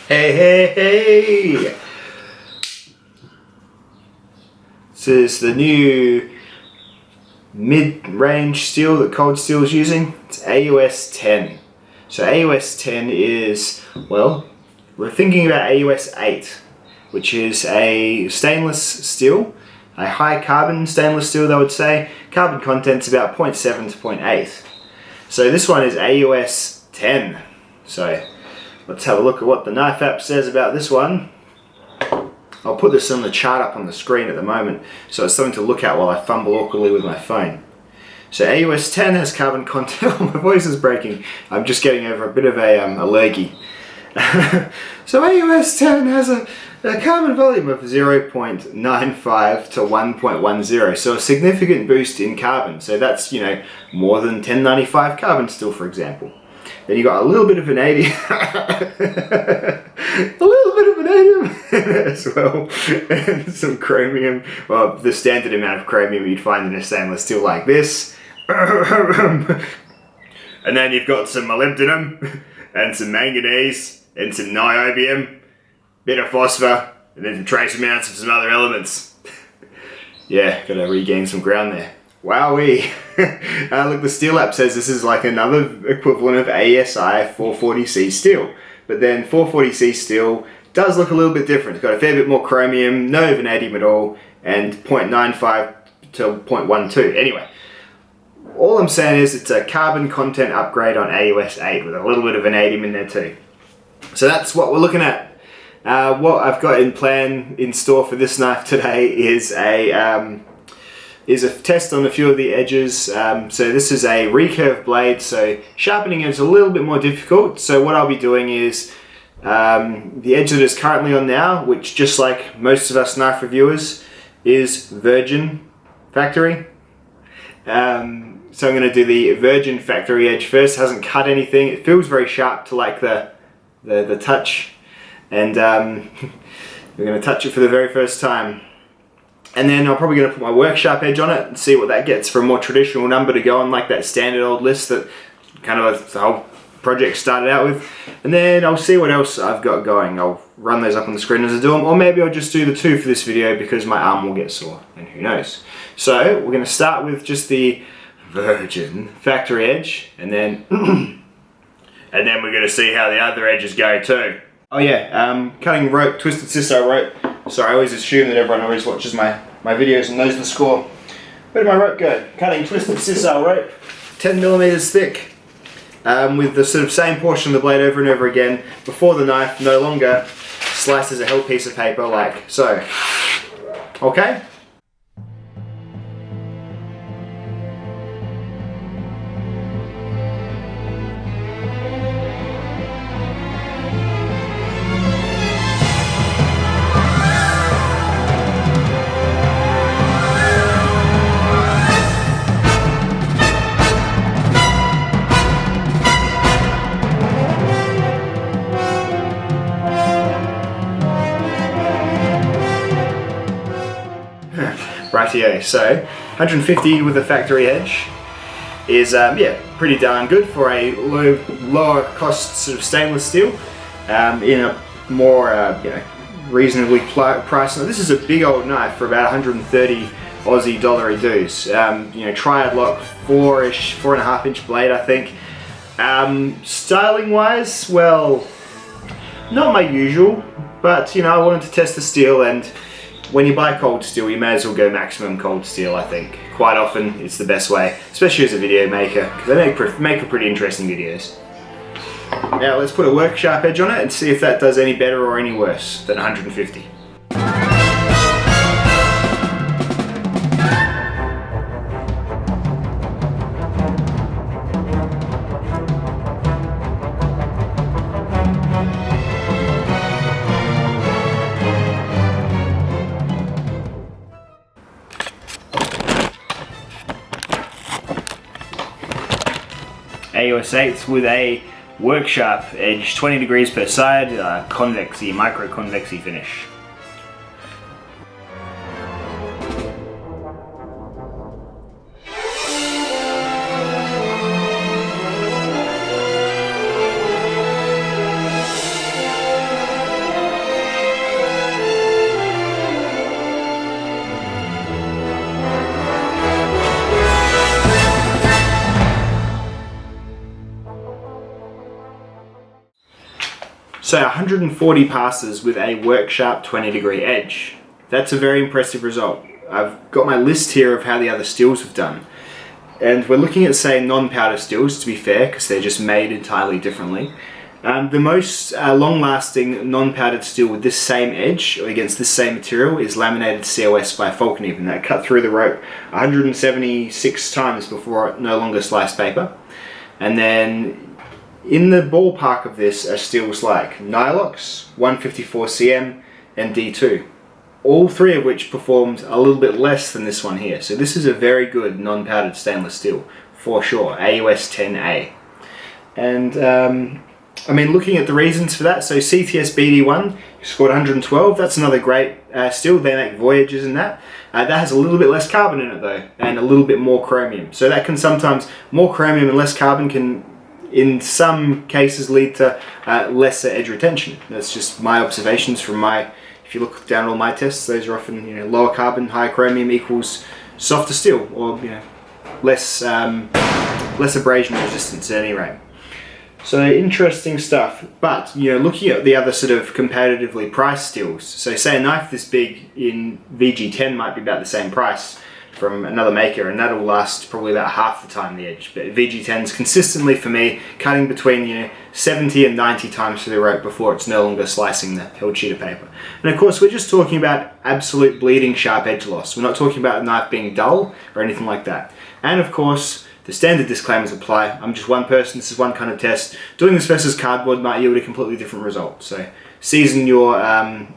Hey! This is the new mid-range steel that Cold Steel is using. It's AUS10. So AUS10 is, well, we're thinking about AUS8, which is a stainless steel, a high carbon stainless steel, they would say. Carbon content's about 0.7 to 0.8. So this one is AUS10. So let's have a look at what the knife app says about this one. I'll put this on the chart up on the screen at the moment, so it's something to look at while I fumble awkwardly with my phone. So AUS10 has carbon content. Oh, my voice is breaking. I'm just getting over a bit of a allergy. So AUS10 has a carbon volume of 0.95 to 1.10, so a significant boost in carbon. So that's, you know, more than 1095 carbon steel, for example. Then you got a little bit of vanadium, as well, and some chromium. Well, the standard amount of chromium you'd find in a stainless steel like this. And then you've got some molybdenum, and some manganese, and some niobium, bit of phosphor, and then some trace amounts of some other elements. Yeah, gotta regain some ground there. Wowee! Look, the steel app says this is like another equivalent of ASI 440C steel. But then 440C steel does look a little bit different. It's got a fair bit more chromium, no vanadium at all, and 0.95 to 0.12. Anyway, all I'm saying is it's a carbon content upgrade on AUS8 with a little bit of vanadium in there too. So that's what we're looking at. What I've got in store for this knife today is a test on a few of the edges. So this is a recurve blade, so sharpening it is a little bit more difficult. So what I'll be doing is the edge that it's currently on now, which just like most of us knife reviewers is virgin factory. So I'm going to do the virgin factory edge first. It hasn't cut anything. It feels very sharp to like the touch, and we're going to touch it for the very first time. And then I'm probably going to put my workshop edge on it and see what that gets for a more traditional number to go on like that standard old list that kind of the whole project started out with. And then I'll see what else I've got going. I'll run those up on the screen as I do them, or maybe I'll just do the two for this video because my arm will get sore, and who knows. So we're going to start with just the virgin factory edge, and then and then we're going to see how the other edges go too. Oh yeah, cutting rope, twisted sisal rope. Sorry, I always assume that everyone always watches my videos and knows the score. Where did my rope go? Cutting twisted sisal rope, 10 millimeters thick, with the sort of same portion of the blade over and over again before the knife no longer slices a whole piece of paper like so. Okay? Rightio, so 150 with a factory edge is yeah, pretty darn good for a lower cost sort of stainless steel in a more you know, reasonably priced. Now, this is a big old knife for about 130 Aussie dollary dues. You know, triad lock, 4.5 inch blade, I think. Styling wise, well, not my usual, but you know, I wanted to test the steel, and when you buy cold steel, you may as well go maximum cold steel, I think. Quite often, it's the best way, especially as a video maker, because they make pretty interesting videos. Now, let's put a workshop edge on it and see if that does any better or any worse than 150. AUS8 with a workshop edge, 20 degrees per side, convexy, micro convexy finish. So 140 passes with a work sharp 20-degree edge. That's a very impressive result. I've got my list here of how the other steels have done. And we're looking at, say, non-powder steels, to be fair, because they're just made entirely differently. The most long-lasting non-powdered steel with this same edge, or against this same material, is laminated COS by Falcon. That cut through the rope 176 times before it no longer sliced paper. And then in the ballpark of this are steels like Nylox, 154cm, and D2. All three of which performed a little bit less than this one here. So this is a very good non-powdered stainless steel, for sure, AUS10A. And I mean, looking at the reasons for that, so CTS BD1 scored 112, that's another great steel. They make Voyagers in that. That has a little bit less carbon in it though, and a little bit more chromium. So that can sometimes, more chromium and less carbon can in some cases lead to lesser edge retention. That's just my observations from my, if you look down all my tests, those are often, you know, lower carbon, higher chromium equals softer steel, or, you know, less abrasion resistance at any rate. So interesting stuff, but, you know, looking at the other sort of competitively priced steels, so say a knife this big in VG10 might be about the same price from another maker, and that'll last probably about half the time the edge. But VG10's consistently, for me, cutting between, you know, 70 and 90 times through the rope before it's no longer slicing the held sheet of paper. And of course, we're just talking about absolute bleeding sharp edge loss. We're not talking about a knife being dull or anything like that. And of course, the standard disclaimers apply. I'm just one person, this is one kind of test. Doing this versus cardboard might yield a completely different result. So season your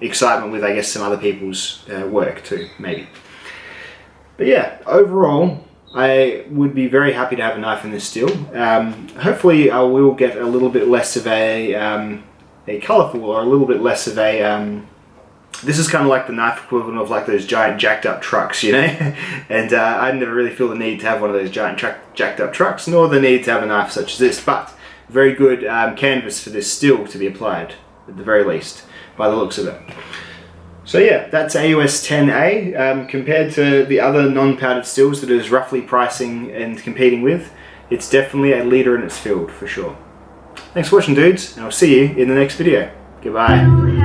excitement with, I guess, some other people's work too, maybe. But yeah, overall, I would be very happy to have a knife in this steel. Hopefully I will get a little bit less of a colourful, or a little bit less of a... this is kind of like the knife equivalent of like those giant jacked up trucks, you know? And I never really feel the need to have one of those giant jacked up trucks, nor the need to have a knife such as this, but very good canvas for this steel to be applied, at the very least, by the looks of it. So yeah, that's AUS10A. Compared to the other non-powdered steels that it is roughly pricing and competing with, it's definitely a leader in its field, for sure. Thanks for watching, dudes, and I'll see you in the next video. Goodbye.